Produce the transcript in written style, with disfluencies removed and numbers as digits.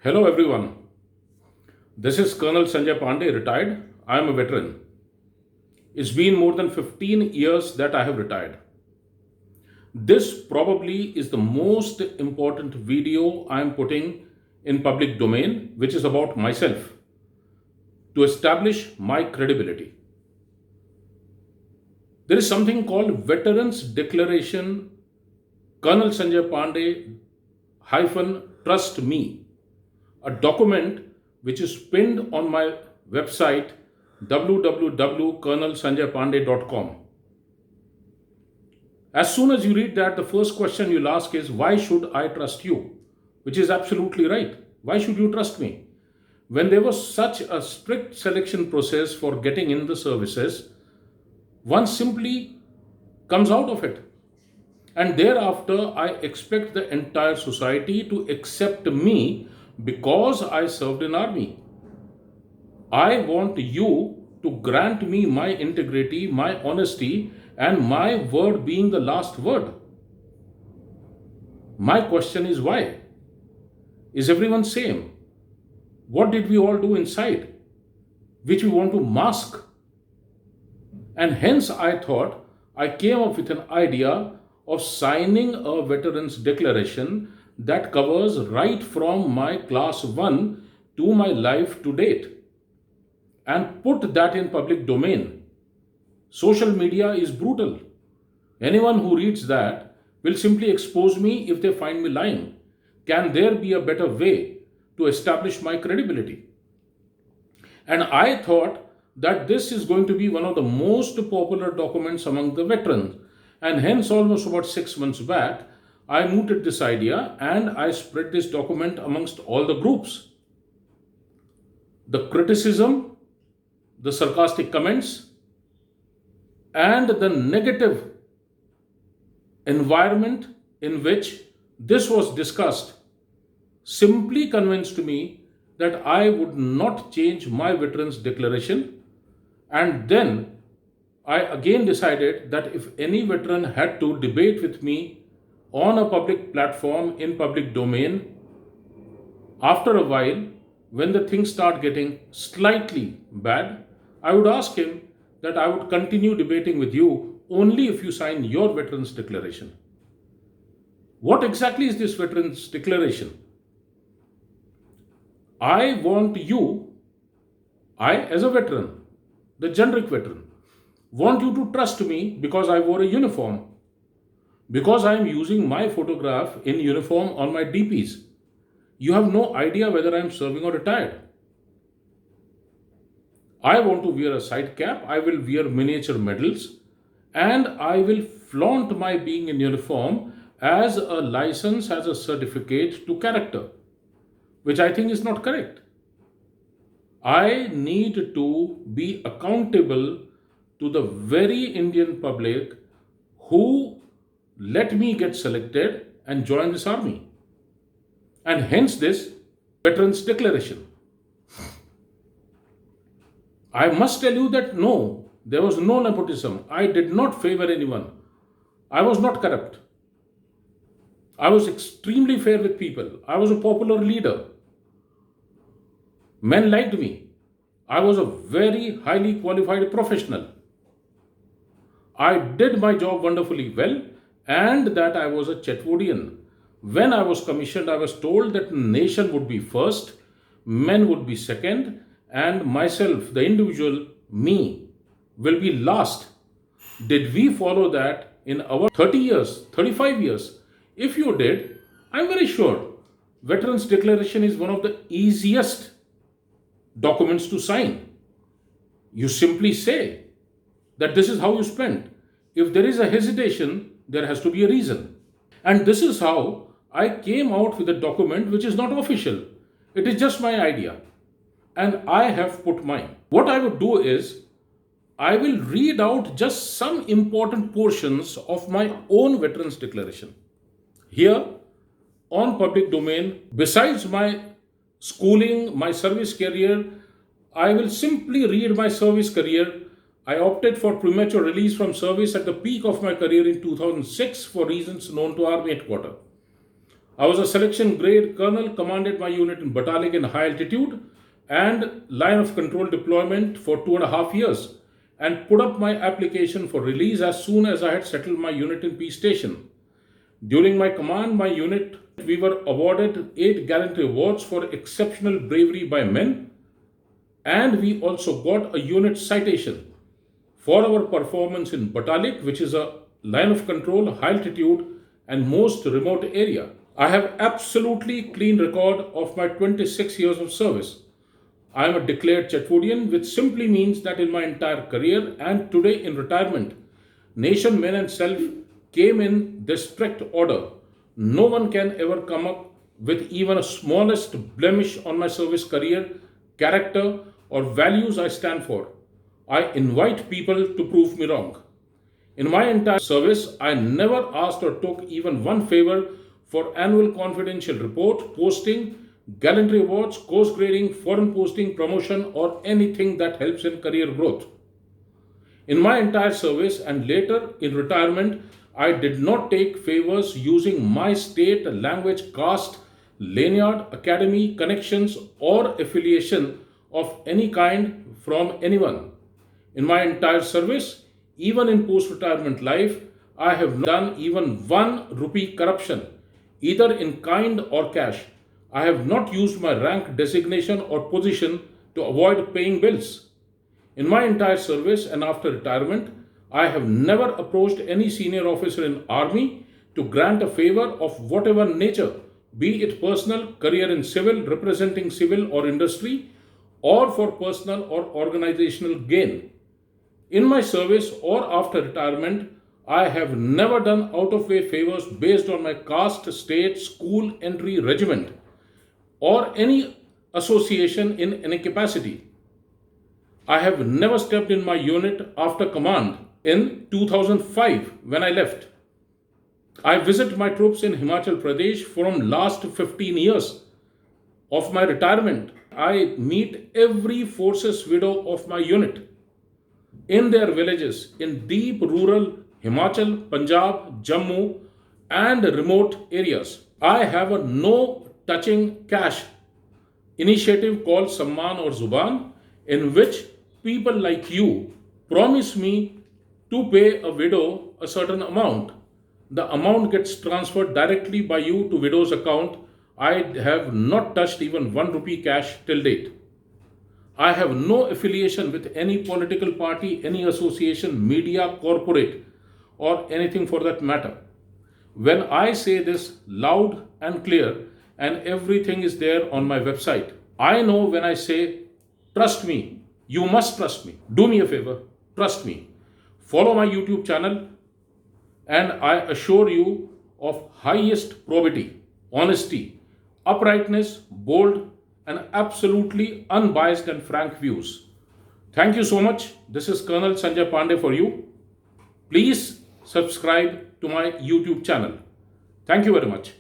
Hello everyone. This is Colonel Sanjay Pande, retired. I am a veteran. It's been more than 15 years that I have retired. This probably is the most important video I am putting in public domain, which is about myself, to establish my credibility. There is something called Veterans Declaration Colonel Sanjay Pande Trust Me, a document which is pinned on my website www.colonelsanjaypande.com. As soon as you read that, the first question you'll ask is, why should I trust you? Which is absolutely right. Why should you trust me? When there was such a strict selection process for getting in the services, one simply comes out of it. And thereafter, I expect the entire society to accept me because I served in army. I want you to grant me my integrity, my honesty, and my word being the last word. My question is why? Is everyone same? What did we all do inside, which we want to mask? And hence I thought I came up with an idea of signing a veterans declaration that covers right from my class 1 to my life to date, and put that in public domain. Social media is brutal. Anyone who reads that will simply expose me if they find me lying. Can there be a better way to establish my credibility? And I thought that this is going to be one of the most popular documents among the veterans. And hence, almost about 6 months back, I mooted this idea and I spread this document amongst all the groups. The criticism, the sarcastic comments, and the negative environment in which this was discussed simply convinced me that I would not change my veterans declaration. And then I again decided that if any veteran had to debate with me on a public platform in public domain, after a while, when the things start getting slightly bad, I would ask him that I would continue debating with you only if you sign your veterans declaration. What exactly is this veterans declaration? I want you, I as a veteran, the generic veteran, want you to trust me because I wore a uniform, because I am using my photograph in uniform on my DPs. You have no idea whether I am serving or retired. I want to wear a side cap, I will wear miniature medals, and I will flaunt my being in uniform as a license, as a certificate to character, which I think is not correct. I need to be accountable to the very Indian public who let me get selected and join this army. And hence this Veterans Declaration. I must tell you that no, there was no nepotism. I did not favor anyone. I was not corrupt. I was extremely fair with people. I was a popular leader. Men liked me. I was a very highly qualified professional. I did my job wonderfully well, and that I was a Chetwodian. When I was commissioned, I was told that nation would be first, men would be second, and myself, the individual, me, will be last. Did we follow that in our 30 years, 35 years? If you did, I'm very sure Veterans Declaration is one of the easiest documents to sign. You simply say that this is how you spent. If there is a hesitation, there has to be a reason. And this is how I came out with a document which is not official. It is just my idea. And I have put mine. What I would do is, I will read out just some important portions of my own Veterans Declaration. Here, on public domain, besides my schooling, my service career, I will simply read my service career. I opted for premature release from service at the peak of my career in 2006 for reasons known to Army Headquarters. I was a selection grade colonel, commanded my unit in battalion in high altitude and line of control deployment for 2.5 years, and put up my application for release as soon as I had settled my unit in peace station. During my command, my unit, we were awarded 8 gallantry awards for exceptional bravery by men, and we also got a unit citation for our performance in Batalik, which is a line of control, high altitude, and most remote area. I have absolutely clean record of my 26 years of service. I am a declared Chetwodian, which simply means that in my entire career and today in retirement, nation, men, and self came in this strict order. No one can ever come up with even a smallest blemish on my service career, character, or values I stand for. I invite people to prove me wrong. In my entire service, I never asked or took even one favor for annual confidential report, posting, gallantry awards, course grading, foreign posting, promotion, or anything that helps in career growth. In my entire service and later in retirement, I did not take favors using my state, language, caste, lanyard, academy, connections, or affiliation of any kind from anyone. In my entire service, even in post retirement life, I have not done even 1 rupee corruption, either in kind or cash. I have not used my rank, designation, or position to avoid paying bills. In my entire service and after retirement, I have never approached any senior officer in army to grant a favor of whatever nature, be it personal, career in civil, representing civil or industry, or for personal or organizational gain. In my service or after retirement, I have never done out of way favors based on my caste, state, school, entry, regiment, or any association in any capacity. I have never stepped in my unit after command in 2005 when I left. I visit my troops in Himachal Pradesh from last 15 years of my retirement. I meet every forces widow of my unit in their villages in deep rural Himachal, Punjab, Jammu, and remote areas. I have a no touching cash initiative called Samman or Zuban, in which people like you promise me to pay a widow a certain amount. The amount gets transferred directly by you to widow's account. I have not touched even 1 rupee cash till date. I have no affiliation with any political party, any association, media, corporate, or anything for that matter. When I say this loud and clear, and everything is there on my website, I know when I say, trust me, you must trust me. Do me a favor, trust me. Follow my YouTube channel, and I assure you of highest probity, honesty, uprightness, bold, and absolutely unbiased and frank views. Thank you so much. This is Colonel Sanjay Pande for you. Please subscribe to my YouTube channel. Thank you very much.